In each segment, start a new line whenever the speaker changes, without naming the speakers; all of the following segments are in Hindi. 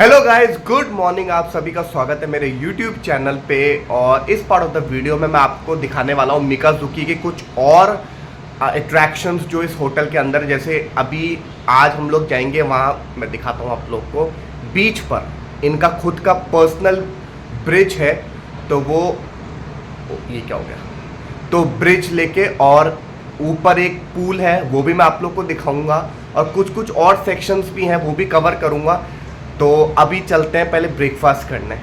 Hello guys, good morning. आप सभी का स्वागत है मेरे यूट्यूब चैनल पे। और इस पार्ट ऑफ द वीडियो में मैं आपको दिखाने वाला हूँ मिकाजुकी के कुछ और अट्रैक्शंस जो इस होटल के अंदर, जैसे अभी आज हम लोग जाएंगे वहाँ, मैं दिखाता हूँ आप लोग को। बीच पर इनका खुद का पर्सनल ब्रिज है, तो वो ये क्या हो गया, तो ब्रिज लेके, और ऊपर एक पूल है वो भी मैं आप लोग को दिखाऊंगा, और कुछ कुछ और सेक्शंस भी हैं वो भी कवर करूंगा। तो अभी चलते हैं पहले ब्रेकफास्ट करने।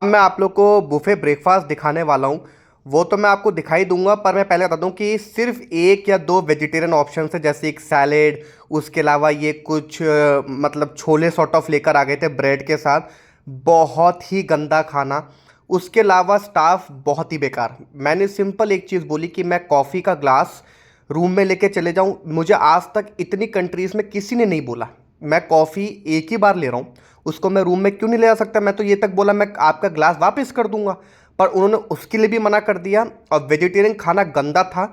मैं आप लोग को बुफे ब्रेकफास्ट दिखाने वाला हूँ, वो तो मैं आपको दिखाई दूंगा, पर मैं पहले बता दूं कि सिर्फ एक या दो वेजिटेरियन ऑप्शन है, जैसे एक सैलेड, उसके अलावा ये कुछ मतलब छोले सॉर्ट ऑफ लेकर आ गए थे ब्रेड के साथ। बहुत ही गंदा खाना। उसके अलावा स्टाफ बहुत ही बेकार। मैंने सिंपल एक चीज़ बोली कि मैं कॉफ़ी का ग्लास रूम में लेके चले जाऊं। मुझे आज तक इतनी कंट्रीज़ में किसी ने नहीं बोला। मैं कॉफ़ी एक ही बार ले रहा हूँ, उसको मैं रूम में क्यों नहीं ले आ सकता। मैं तो ये तक बोला मैं आपका ग्लास वापस कर दूंगा, पर उन्होंने उसके लिए भी मना कर दिया। और वेजिटेरियन खाना गंदा था,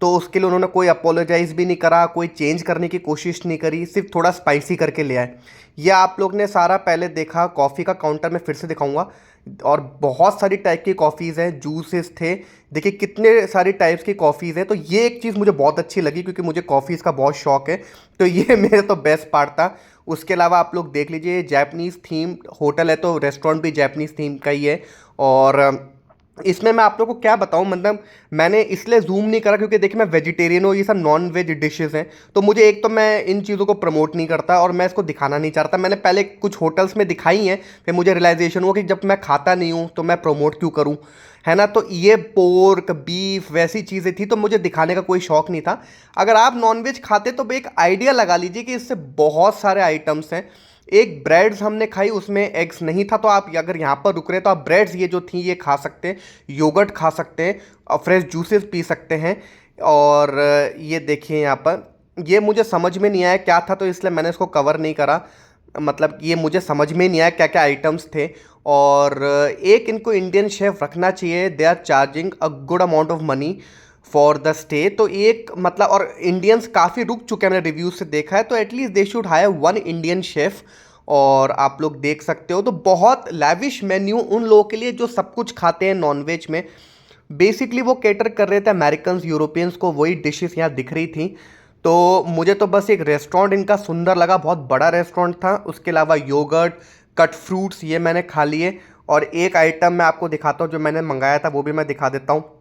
तो उसके लिए उन्होंने कोई अपोलोजाइज़ भी नहीं करा, कोई चेंज करने की कोशिश नहीं करी, सिर्फ थोड़ा स्पाइसी करके ले आए। ये आप लोग ने सारा पहले देखा। कॉफ़ी का काउंटर में फिर से दिखाऊंगा, और बहुत सारी टाइप की कॉफ़ीज़ हैं, जूसेस थे, देखिए कितने सारी टाइप्स की कॉफ़ीज़ हैं। तो ये एक चीज़ मुझे बहुत अच्छी लगी, क्योंकि मुझे कॉफ़ीज़ का बहुत शौक है, तो ये मेरे तो बेस्ट पार्ट था। उसके अलावा आप लोग देख लीजिए, जैपनीज़ थीम होटल है, तो रेस्टोरेंट भी जैपनीज़ थीम का ही है। और इसमें मैं आप लोगों को क्या बताऊं, मतलब मैंने इसलिए जूम नहीं करा क्योंकि देखिए मैं वेजिटेरियन हूँ, ये सब नॉन वेज डिशेस हैं, तो मुझे एक तो मैं इन चीज़ों को प्रमोट नहीं करता, और मैं इसको दिखाना नहीं चाहता। मैंने पहले कुछ होटल्स में दिखाई हैं, फिर मुझे रियलाइजेशन हुआ कि जब मैं खाता नहीं हूँ तो मैं प्रमोट क्यों करूँ, है ना। तो ये पोर्क बीफ वैसी चीज़ें थी, तो मुझे दिखाने का कोई शौक नहीं था। अगर आप नॉनवेज खाते तो एक आइडिया लगा लीजिए कि इससे बहुत सारे आइटम्स हैं। एक ब्रेड्स हमने खाई, उसमें एग्स नहीं था, तो आप अगर यहाँ पर रुक रहे तो आप ब्रेड्स ये जो थी ये खा सकते हैं, योगर्ट खा सकते हैं, और फ्रेश जूसेस पी सकते हैं। और ये देखिए यहाँ पर, ये मुझे समझ में नहीं आया क्या था, तो इसलिए मैंने इसको कवर नहीं करा। मतलब ये मुझे समझ में नहीं आया क्या क्या आइटम्स थे। और एक इनको इंडियन शेफ रखना चाहिए। They are charging a good amount of money for the stay, तो एक मतलब, और इंडियंस काफ़ी रुक चुके हैं, मैंने रिव्यूज से देखा है, तो at least they should higher one Indian chef. और आप लोग देख सकते हो, तो बहुत लैविश मेन्यू उन लोगों के लिए जो सब कुछ खाते हैं नॉनवेज में। बेसिकली वो केटर कर रहे थे अमेरिकन्स, यूरोपियंस को, वही डिशेस यहाँ दिख रही थी। तो मुझे तो बस एक रेस्टोरेंट इनका सुंदर लगा, बहुत बड़ा रेस्टोरेंट था। उसके अलावा योगर्ट, कट फ्रूट्स ये मैंने खा लिए। और एक आइटम मैं आपको दिखाता हूँ जो मैंने मंगाया था, वो भी मैं दिखा देता हूँ।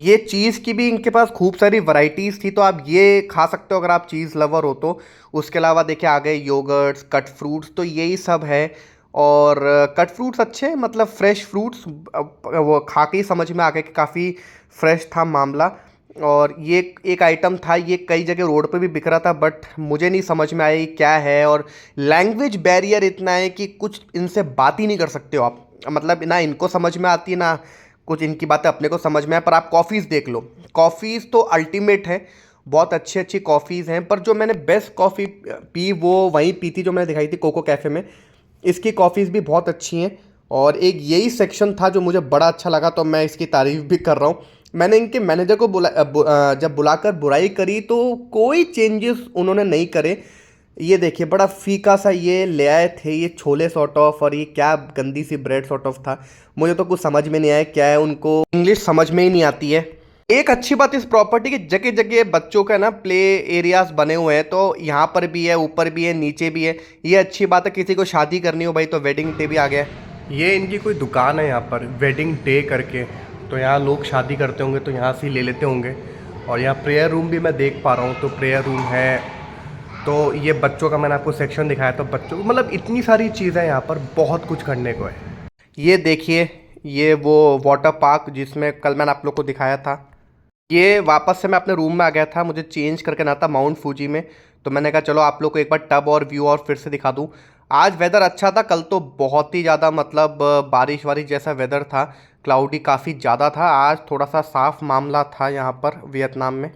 ये चीज़ की भी इनके पास खूब सारी वैरायटीज़ थी, तो आप ये खा सकते हो अगर आप चीज़ लवर हो तो। उसके अलावा देखिए आ गए योगर्ट्स, कट फ्रूट्स, तो यही सब है। और कट फ्रूट्स अच्छे, मतलब फ्रेश फ्रूट्स, वो खा के ही समझ में आ गया कि काफ़ी फ्रेश था मामला। और ये एक आइटम था, ये कई जगह रोड पे भी बिक रहा था, बट मुझे नहीं समझ में आया ये क्या है। और लैंग्वेज बैरियर इतना है कि कुछ इनसे बात ही नहीं कर सकते हो आप, मतलब ना इनको समझ में आती है, ना कुछ इनकी बातें अपने को समझ में आए। पर आप कॉफ़ीज़ देख लो, कॉफ़ीज़ तो अल्टीमेट है, बहुत अच्छी अच्छी कॉफ़ीज़ हैं। पर जो मैंने बेस्ट कॉफ़ी पी वो वहीं पी थी जो मैंने दिखाई थी कोको कैफ़े में। इसकी कॉफ़ीज़ भी बहुत अच्छी हैं। और एक यही सेक्शन था जो मुझे बड़ा अच्छा लगा, तो मैं इसकी तारीफ़ भी कर रहा हूँ। मैंने इनके मैनेजर को जब बुलाकर बुराई करी, तो कोई चेंजेस उन्होंने नहीं करे। ये देखिए बड़ा फीका सा ये ले आए थे, ये छोले सॉर्ट ऑफ, और ये क्या गंदी सी ब्रेड सॉर्ट ऑफ था। मुझे तो कुछ समझ में नहीं आया क्या है, उनको इंग्लिश समझ में ही नहीं आती है। एक अच्छी बात इस प्रॉपर्टी की, जगह जगह बच्चों का ना प्ले एरियाज बने हुए हैं, तो यहाँ पर भी है, ऊपर भी है, नीचे भी है। ये अच्छी बात है, किसी को शादी करनी हो भाई तो वेडिंग डे भी आ गया है। ये इनकी कोई दुकान है यहाँ पर, वेडिंग डे करके, तो यहाँ लोग शादी करते होंगे तो यहाँ से ही ले लेते होंगे। और यहाँ प्रेयर रूम भी मैं देख पा रहा हूँ, तो प्रेयर रूम है। तो ये बच्चों का मैंने आपको सेक्शन दिखाया, तो बच्चों मतलब इतनी सारी चीज़ें यहाँ पर, बहुत कुछ करने को है। ये देखिए, ये वो वाटर पार्क जिसमें कल मैंने आप लोग को दिखाया था, ये वापस से मैं अपने रूम में आ गया था, मुझे चेंज करके ना था माउंट फूजी में। तो मैंने कहा चलो आप लोग को एक बार टब और व्यू और फिर से दिखा दूँ। आज वेदर अच्छा था, कल तो बहुत ही ज़्यादा मतलब बारिश वारिश जैसा वेदर था, क्लाउडी काफ़ी ज़्यादा था। आज थोड़ा सा साफ मामला था यहाँ पर वियतनाम में।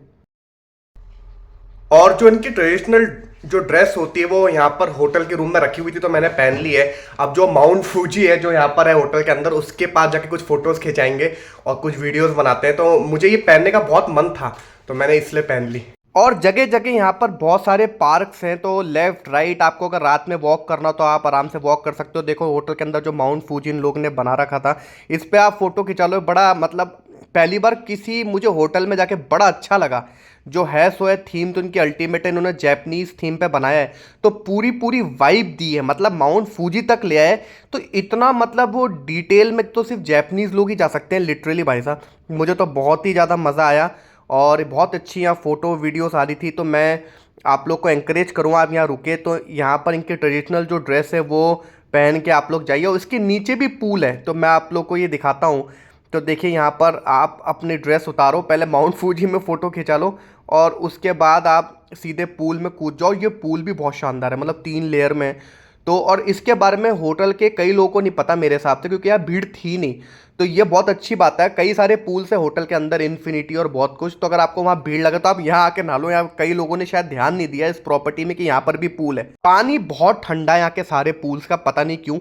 और जो इनकी ट्रेडिशनल जो ड्रेस होती है वो यहाँ पर होटल के रूम में रखी हुई थी, तो मैंने पहन ली है। अब जो माउंट फूजी है जो यहाँ पर है होटल के अंदर, उसके पास जाके कुछ फोटोज खिंचाएंगे और कुछ वीडियोस बनाते हैं, तो मुझे ये पहनने का बहुत मन था, तो मैंने इसलिए पहन ली। और जगह जगह यहाँ पर बहुत सारे पार्क्स हैं, तो लेफ्ट राइट आपको अगर रात में वॉक करना तो आप आराम से वॉक कर सकते हो। देखो होटल के अंदर जो माउंट फूजी इन लोग ने बना रखा था, इस पे आप फोटो खिंचा लो। बड़ा मतलब पहली बार किसी मुझे होटल में जाके बड़ा अच्छा लगा। जो है सो है, थीम तो इनकी अल्टीमेट है, इन्होंने जैपनीज थीम पे बनाया है, तो पूरी पूरी वाइब दी है, मतलब माउंट फूजी तक ले आए। तो इतना मतलब वो डिटेल में तो सिर्फ जैपनीज लोग ही जा सकते हैं लिटरली भाई साहब। मुझे तो बहुत ही ज़्यादा मज़ा आया और बहुत अच्छी यहाँ फ़ोटो वीडियोस आ रही थी। तो मैं आप लोग को एंकरेज करूँगा, आप यहाँ रुके तो यहाँ पर इनके ट्रेडिशनल जो ड्रेस है वो पहन के आप लोग जाइए। और इसके नीचे भी पूल है, तो मैं आप लोग को ये दिखाता हूँ। तो देखिए यहाँ पर आप अपनी ड्रेस उतारो, पहले माउंट फूजी में फ़ोटो खिंचा लो और उसके बाद आप सीधे पूल में कूद जाओ। ये पूल भी बहुत शानदार है, मतलब 3 लेयर में। तो और इसके बारे में होटल के कई लोगों को नहीं पता मेरे हिसाब से, क्योंकि यहाँ भीड़ थी नहीं। तो ये बहुत अच्छी बात है, कई सारे पूल्स है होटल के अंदर, इन्फिनिटी और बहुत कुछ। तो अगर आपको वहाँ भीड़ लगे तो आप यहाँ आके नहा लो। यहाँ कई लोगों ने शायद ध्यान नहीं दिया इस प्रॉपर्टी में कि यहाँ पर भी पूल है। पानी बहुत ठंडा है यहाँ के सारे पूल्स का, पता नहीं क्यों।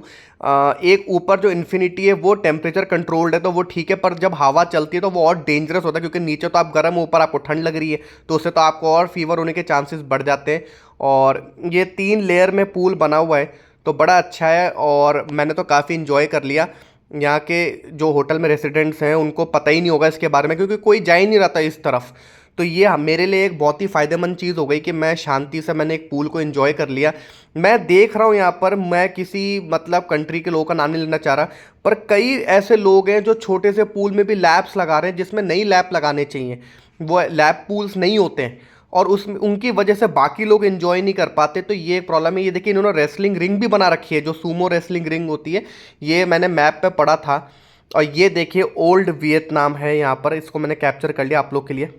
एक ऊपर जो इन्फिनिटी है वो टेम्परेचर कंट्रोल्ड है, तो वो ठीक है, पर जब हवा चलती है तो वो और डेंजरस होता है, क्योंकि नीचे तो आप गर्म हो, ऊपर आपको ठंड लग रही है, तो उससे तो आपको और फीवर होने के चांसेस बढ़ जाते हैं। और ये 3 लेयर में पूल बना हुआ है, तो बड़ा अच्छा है और मैंने तो काफ़ी इन्जॉय कर लिया। यहाँ के जो होटल में रेसिडेंट्स हैं उनको पता ही नहीं होगा इसके बारे में, क्योंकि कोई जा ही नहीं रहा था इस तरफ। तो ये मेरे लिए एक बहुत ही फ़ायदेमंद चीज़ हो गई कि मैं शांति से मैंने एक पूल को एंजॉय कर लिया। मैं देख रहा हूँ यहाँ पर, मैं किसी मतलब कंट्री के लोगों का नाम नहीं लेना चाह रहा, पर कई ऐसे लोग हैं जो छोटे से पूल में भी लैप्स लगा रहे हैं, जिसमें नई लैप लगाने चाहिए। वो लैप पूल्स नहीं होते हैं और उस उनकी वजह से बाकी लोग एंजॉय नहीं कर पाते। तो ये एक प्रॉब्लम है। ये देखिए इन्होंने रेसलिंग रिंग भी बना रखी है, जो सूमो रेसलिंग रिंग होती है, ये मैंने मैप पे पढ़ा था। और ये देखिए ओल्ड वियतनाम है यहाँ पर, इसको मैंने कैप्चर कर लिया आप लोग के लिए।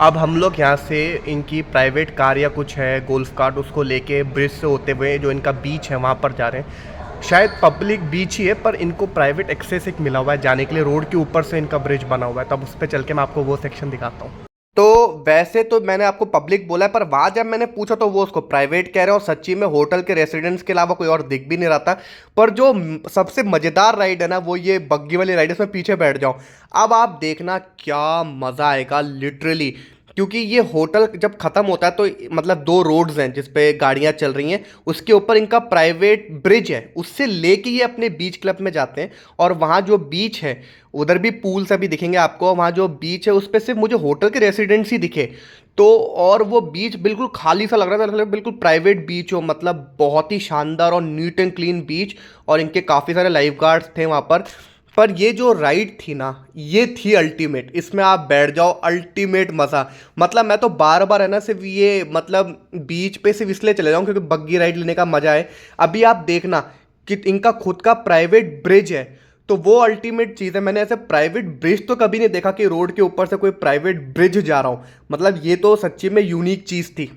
अब हम लोग यहाँ से इनकी प्राइवेट कार या कुछ है गोल्फ कार्ट, उसको लेके ब्रिज से होते हुए जो इनका बीच है वहाँ पर जा रहे हैं। शायद पब्लिक बीच ही है, पर इनको प्राइवेट एक्सेस एक मिला हुआ है जाने के लिए, रोड के ऊपर से इनका ब्रिज बना हुआ है। तब उस पर चल के मैं आपको वो सेक्शन दिखाता हूँ। तो वैसे तो मैंने आपको पब्लिक बोला है, पर वहाँ जब मैंने पूछा तो वो उसको प्राइवेट कह रहे हैं, और सच्ची में होटल के रेसिडेंट्स के अलावा कोई और दिख भी नहीं रहा था। पर जो सबसे मज़ेदार राइड है ना, वो ये बग्गी वाली राइड है, इसमें पीछे बैठ जाओ। अब आप देखना क्या मज़ा आएगा लिटरली, क्योंकि ये होटल जब ख़त्म होता है तो मतलब 2 रोड्स हैं जिस पे गाड़ियाँ चल रही हैं, उसके ऊपर इनका प्राइवेट ब्रिज है, उससे लेके ये अपने बीच क्लब में जाते हैं। और वहाँ जो बीच है उधर भी पूल्स अभी दिखेंगे आपको, वहाँ जो बीच है उस पर सिर्फ मुझे होटल के रेसिडेंट्स ही दिखे। तो और वो बीच बिल्कुल खाली सा लग रहा था, मतलब बिल्कुल प्राइवेट बीच हो, मतलब बहुत ही शानदार और नीट एंड क्लीन बीच। और इनके काफ़ी सारे लाइफ गार्ड्स थे वहाँ पर ये जो राइड थी ना, ये थी अल्टीमेट। इसमें आप बैठ जाओ, अल्टीमेट मज़ा। मतलब मैं तो बार बार है ना सिर्फ ये मतलब बीच पे सिर्फ इसलिए चले जाऊँ क्योंकि बग्गी राइड लेने का मज़ा है। अभी आप देखना कि इनका खुद का प्राइवेट ब्रिज है, तो वो अल्टीमेट चीज़ है। मैंने ऐसे प्राइवेट ब्रिज तो कभी नहीं देखा कि रोड के ऊपर से कोई प्राइवेट ब्रिज जा रहा हूँ, मतलब ये तो सच्ची में यूनिक चीज़ थी।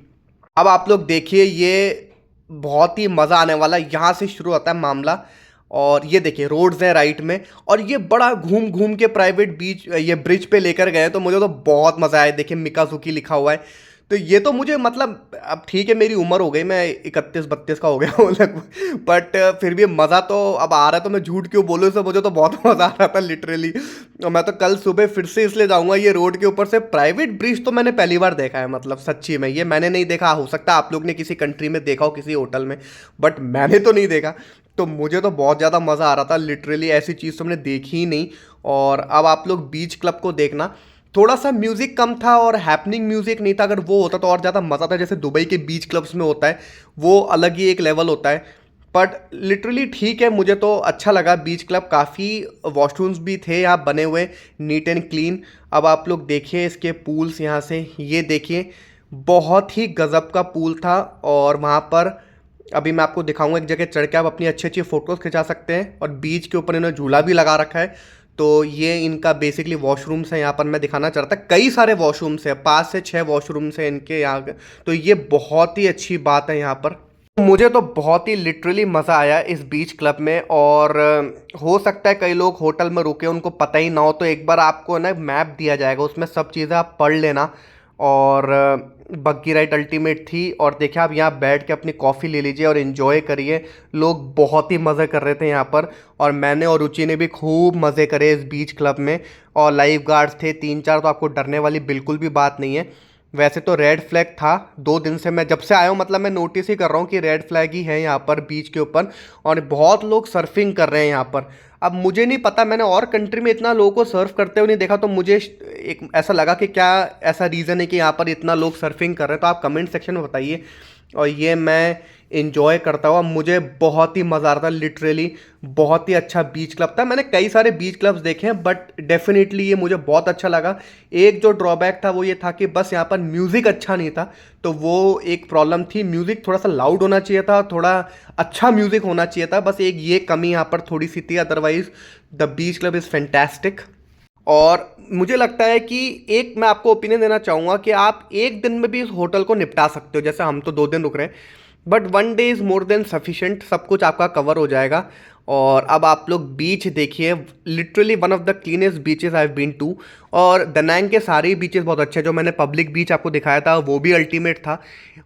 अब आप लोग देखिए, ये बहुत ही मज़ा आने वाला है। यहाँ से शुरू होता है मामला, और ये देखिए रोड्स हैं राइट में, और ये बड़ा घूम घूम के प्राइवेट बीच ये ब्रिज पे लेकर गए, तो मुझे तो बहुत मज़ा आया। देखिए मिकाजुकी लिखा हुआ है, तो ये तो मुझे मतलब अब ठीक है मेरी उम्र हो गई, मैं 31-32 का हो गया हूँ लगभग, बट फिर भी मज़ा तो अब आ रहा है। तो मैं झूठ क्यों बोलूँ, इससे मुझे तो बहुत मज़ा आ रहा था लिटरली। और मैं तो कल सुबह फिर से इसलिए जाऊँगा। ये रोड के ऊपर से प्राइवेट ब्रिज तो मैंने पहली बार देखा है, मतलब सच्ची में ये मैंने नहीं देखा। हो सकता है आप लोग ने किसी कंट्री में देखा हो किसी होटल में, बट मैंने तो नहीं देखा। तो मुझे तो बहुत ज़्यादा मज़ा आ रहा था लिटरली, ऐसी चीज़ तो मैंने देखी ही नहीं। और अब आप लोग बीच क्लब को देखना, थोड़ा सा म्यूज़िक कम था और हैपनिंग म्यूज़िक नहीं था। अगर वो होता तो और ज़्यादा मज़ा था, जैसे दुबई के बीच क्लब्स में होता है, वो अलग ही एक लेवल होता है। बट लिटरली ठीक है, मुझे तो अच्छा लगा बीच क्लब। काफ़ी वॉशरूम्स भी थे यहाँ बने हुए, नीट एंड क्लीन। अब आप लोग देखिए इसके पूल्स यहाँ से, ये देखिए बहुत ही गज़ब का पूल था। और वहाँ पर अभी मैं आपको दिखाऊंगा, एक जगह चढ़ के आप अपनी अच्छी अच्छी फ़ोटोज़ खिंचा सकते हैं। और बीच के ऊपर इन्होंने झूला भी लगा रखा है। तो ये इनका बेसिकली वॉशरूम्स है, यहाँ पर मैं दिखाना चाह रहा था। कई सारे वॉशरूम्स हैं, 5 से 6 वॉशरूम्स हैं इनके यहाँ। तो ये बहुत ही अच्छी बात है यहाँ पर। मुझे तो बहुत ही लिटरली मज़ा आया इस बीच क्लब में। और हो सकता है कई लोग होटल में रुके उनको पता ही ना हो, तो एक बार आपको ना मैप दिया जाएगा, उसमें सब चीज़ें आप पढ़ लेना। और बग्गी राइड अल्टीमेट थी। और देखिए आप यहाँ बैठ के अपनी कॉफ़ी ले लीजिए और इन्जॉय करिए। लोग बहुत ही मज़े कर रहे थे यहाँ पर, और मैंने और रुचि ने भी खूब मज़े करे इस बीच क्लब में। और लाइफ गार्ड्स थे 3-4, तो आपको डरने वाली बिल्कुल भी बात नहीं है। वैसे तो रेड फ्लैग था 2 दिन से, मैं जब से आया हूँ मतलब मैं नोटिस ही कर रहा हूँ कि रेड फ्लैग ही है यहाँ पर बीच के ऊपर, और बहुत लोग सर्फिंग कर रहे हैं यहाँ पर। अब मुझे नहीं पता, मैंने और कंट्री में इतना लोगों को सर्फ करते हुए नहीं देखा, तो मुझे एक ऐसा लगा कि क्या ऐसा रीज़न है कि यहाँ पर इतना लोग सर्फिंग कर रहे हैं। तो आप कमेंट सेक्शन में बताइए। और ये मैं इंजॉय करता हुआ, मुझे बहुत ही मज़ा आ रहा था लिटरली। बहुत ही अच्छा बीच क्लब था। मैंने कई सारे बीच क्लब्स देखे हैं बट डेफिनेटली ये मुझे बहुत अच्छा लगा। एक जो ड्रॉबैक था वो ये था कि बस यहाँ पर म्यूज़िक अच्छा नहीं था, तो वो एक प्रॉब्लम थी। म्यूज़िक थोड़ा सा लाउड होना चाहिए था, थोड़ा अच्छा म्यूज़िक होना चाहिए था, बस एक ये कमी यहाँ पर थोड़ी सी थी। Otherwise the beach club is fantastic. और मुझे लगता है कि एक मैं आपको ओपिनियन देना चाहूँगा कि आप एक दिन में भी इस होटल को निपटा सकते हो। जैसे हम तो 2 दिन रुक रहे हैं, but 1 day is more than sufficient, सब कुछ आपका कवर हो जाएगा। और अब आप लोग बीच देखिए, literally one of the cleanest beaches I have been to. और दनांग के सारे बीचेस बहुत अच्छे हैं। जो मैंने पब्लिक बीच आपको दिखाया था वो भी अल्टीमेट था,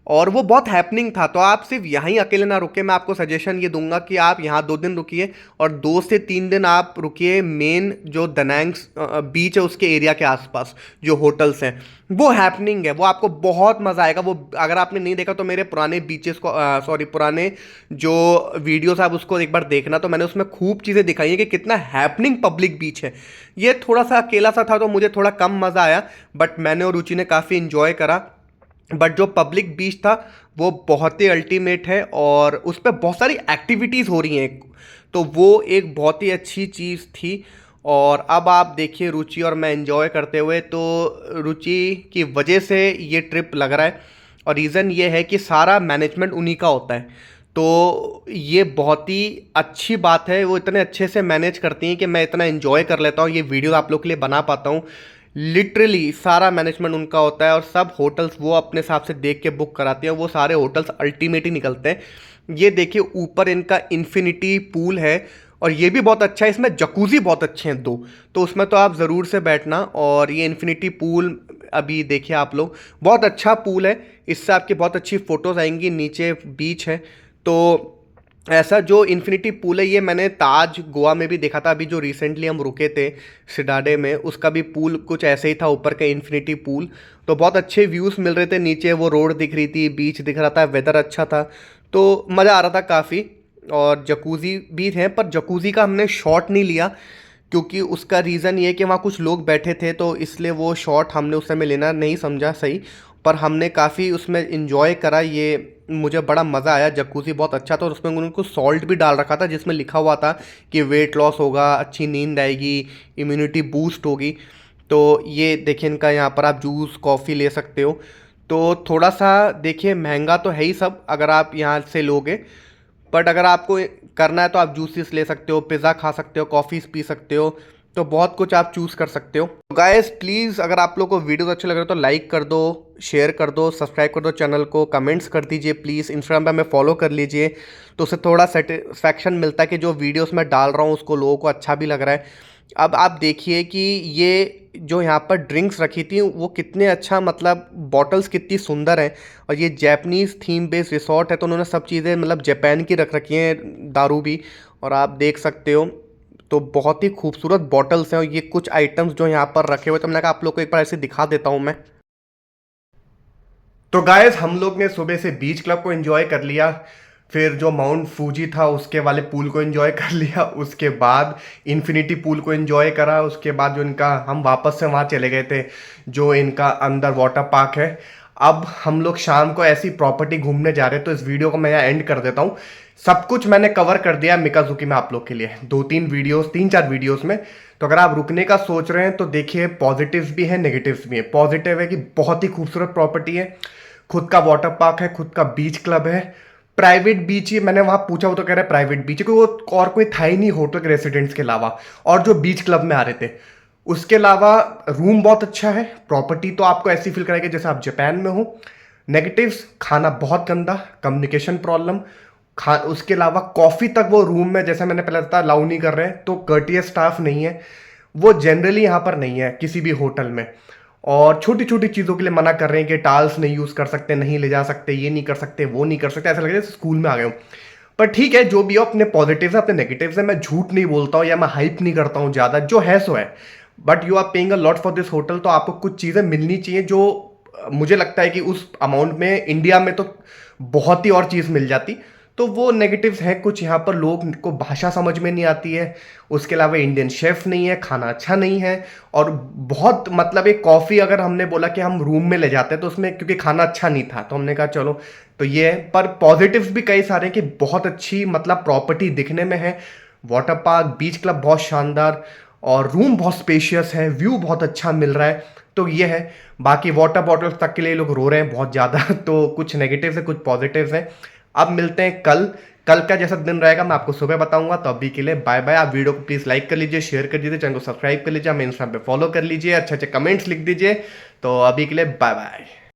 और वो बहुत हैपनिंग था। तो आप सिर्फ यहीं अकेले ना रुके, मैं आपको सजेशन ये दूंगा कि आप यहाँ 2 दिन रुकिए और 2 से 3 दिन आप रुकिए मेन जो दनांग बीच है उसके एरिया के आसपास जो होटल्स हैं। वो हैपनिंग है, वो आपको बहुत मज़ा आएगा। वो अगर आपने नहीं देखा तो मेरे पुराने बीचेस को सॉरी पुराने जो वीडियोस आप उसको एक बार देखना, तो मैंने उसमें खूब चीज़ें दिखाई हैं कि कितना हैपनिंग पब्लिक बीच है। ये थोड़ा सा अकेला सा था तो मुझे थोड़ा कम मज़ा आया, बट मैंने और रुचि ने काफ़ी इन्जॉय करा। बट जो पब्लिक बीच था वो बहुत ही अल्टीमेट है, और उस पर बहुत सारी एक्टिविटीज़ हो रही हैं, तो वो एक बहुत ही अच्छी चीज़ थी। और अब आप देखिए रुचि और मैं एंजॉय करते हुए, तो रुचि की वजह से ये ट्रिप लग रहा है, और रीज़न ये है कि सारा मैनेजमेंट उन्हीं का होता है। तो ये बहुत ही अच्छी बात है, वो इतने अच्छे से मैनेज करती हैं कि मैं इतना एंजॉय कर लेता हूँ, ये वीडियो आप लोग के लिए बना पाता हूँ। लिटरली सारा मैनेजमेंट उनका होता है, और सब होटल्स वो अपने हिसाब से देख के बुक कराते हैं। वो सारे होटल्स अल्टीमेट ही निकलते हैं। ये देखिए ऊपर इनका इन्फिनिटी पूल है, और ये भी बहुत अच्छा है। इसमें जकूज़ी बहुत अच्छे हैं 2, तो उसमें तो आप ज़रूर से बैठना। और ये इन्फिनिटी पूल अभी देखिए आप लोग, बहुत अच्छा पूल है, इससे आपकी बहुत अच्छी फ़ोटोज़ आएंगी। नीचे बीच है, तो ऐसा जो इन्फिनिटी पूल है ये मैंने ताज गोवा में भी देखा था। अभी जो रिसेंटली हम रुके थे सिडाडे में, उसका भी पूल कुछ ऐसे ही था, ऊपर का इन्फिनिटी पूल। तो बहुत अच्छे व्यूज़ मिल रहे थे, नीचे वो रोड दिख रही थी, बीच दिख रहा था, वेदर अच्छा था, तो मज़ा आ रहा था काफ़ी। और जकूज़ी भी थे, पर जकूज़ी का हमने शॉट नहीं लिया, क्योंकि उसका रीज़न ये है कि वहाँ कुछ लोग बैठे थे, तो इसलिए वो शॉट हमने उस समय लेना नहीं समझा सही। पर हमने काफ़ी उसमें इंजॉय करा, ये मुझे बड़ा मज़ा आया। जकूज़ी बहुत अच्छा था, और उसमें उनको सॉल्ट भी डाल रखा था जिसमें लिखा हुआ था कि वेट लॉस होगा, अच्छी नींद आएगी, इम्यूनिटी बूस्ट होगी। तो ये देखिए इनका यहाँ पर आप जूस कॉफ़ी ले सकते हो। तो थोड़ा सा देखिए महंगा तो है ही सब अगर आप यहाँ से लोगे, बट अगर आपको करना है तो आप जूसेस ले सकते हो, पिज़्ज़ा खा सकते हो, कॉफ़ीज़ पी सकते हो, तो बहुत कुछ आप चूज़ कर सकते हो। गाइस प्लीज़ अगर आप लोगों को वीडियोस अच्छे लग रहे हो तो लाइक कर दो, शेयर कर दो, सब्सक्राइब कर दो चैनल को, कमेंट्स कर दीजिए प्लीज़, इंस्टाग्राम पे हमें फॉलो कर लीजिए, तो उससे थोड़ा सेटिस्फैक्शन मिलता है कि जो वीडियोस मैं डाल रहा हूँ उसको लोगों को अच्छा भी लग रहा है। अब आप देखिए कि ये जो यहाँ पर ड्रिंक्स रखी थी वो कितने अच्छा, मतलब बॉटल्स कितनी सुंदर हैं, और ये जैपनीज़ थीम बेस्ड रिसोर्ट है, तो उन्होंने सब चीज़ें मतलब जापान की रख रखी हैं, दारू भी, और आप देख सकते हो। तो बहुत ही खूबसूरत बॉटल्स हैं, और ये कुछ आइटम्स जो यहाँ पर रखे हुए, तो मैंने कहा आप लोग को एक बार ऐसे दिखा देता हूँ मैं। तो गाइस हम लोग ने सुबह से बीच क्लब को एंजॉय कर लिया, फिर जो माउंट फूजी था उसके वाले पूल को एंजॉय कर लिया, उसके बाद इन्फिनिटी पूल को एंजॉय करा, उसके बाद जो इनका हम वापस से वहाँ चले गए थे जो इनका अंदर वाटर पार्क है। अब हम लोग शाम को ऐसी प्रॉपर्टी घूमने जा रहे हैं, तो इस वीडियो को मैं यहाँ एंड कर देता हूँ। सब कुछ मैंने कवर कर दिया मिकाजुकी में आप लोग के लिए, 3-4 वीडियोस में। तो अगर आप रुकने का सोच रहे हैं तो देखिए पॉजिटिव्स भी हैं नेगेटिव्स भी हैं। पॉजिटिव है कि बहुत ही खूबसूरत प्रॉपर्टी है, खुद का वाटर पार्क है, खुद का बीच क्लब है, प्राइवेट बीच ही, मैंने वहां पूछा वो तो कह रहे प्राइवेट बीच है, क्योंकि वो और कोई था ही नहीं होटल के रेसिडेंट्स के अलावा, और जो बीच क्लब में आ रहे थे। उसके अलावा रूम बहुत अच्छा है, प्रॉपर्टी तो आपको ऐसी फील कराएगी जैसे आप जापान में हो। नेगेटिव्स, खाना बहुत गंदा, कम्युनिकेशन प्रॉब्लम, उसके अलावा कॉफ़ी तक वो रूम में जैसे मैंने पहले बताया अलाउ नहीं कर रहे हैं, तो कर्टियस स्टाफ नहीं है, वो जनरली यहाँ पर नहीं है किसी भी होटल में। और छोटी छोटी चीज़ों के लिए मना कर रहे हैं कि टाल्स नहीं यूज़ कर सकते, नहीं ले जा सकते, ये नहीं कर सकते, वो नहीं कर सकते, ऐसा लग रहा है जैसे स्कूल में आ गए हो। पर ठीक है, जो भी हो, अपने पॉजिटिव्स है अपने नेगेटिव्स है, मैं झूठ नहीं बोलता हूँ या मैं हाइप नहीं करता हूँ ज़्यादा, जो है सो है। But you are paying a lot for this hotel, तो आपको कुछ चीज़ें मिलनी चाहिए जो मुझे लगता है कि उस अमाउंट में इंडिया में तो बहुत ही और चीज़ मिल जाती। तो वो नेगेटिव्स हैं कुछ, यहाँ पर लोग को भाषा समझ में नहीं आती है, उसके अलावा इंडियन शेफ नहीं है, खाना अच्छा नहीं है, और बहुत मतलब एक कॉफ़ी अगर हमने बोला कि हम रूम में ले जाते हैं तो उसमें क्योंकि खाना अच्छा नहीं था तो हमने कहा चलो, तो ये है। पर पॉजिटिव्स भी कई सारे हैं कि बहुत अच्छी मतलब प्रॉपर्टी दिखने में है, वाटर पार्क, बीच क्लब बहुत शानदार, और रूम बहुत स्पेशियस है, व्यू बहुत अच्छा मिल रहा है, तो ये है। बाकी वाटर बॉटल्स तक के लिए लोग रो रहे हैं बहुत ज़्यादा तो कुछ नेगेटिव्स है कुछ पॉजिटिव्स हैं। अब मिलते हैं कल। कल का जैसा दिन रहेगा मैं आपको सुबह बताऊंगा, तो अभी के लिए बाय बाय। आप वीडियो को प्लीज़ लाइक कर लीजिए, शेयर कर दीजिए, चैनल को सब्सक्राइब कर लीजिए, हमें इंस्टाग्राम पे फॉलो कर लीजिए, अच्छे अच्छे कमेंट्स लिख दीजिए। तो अभी के लिए बाय बाय।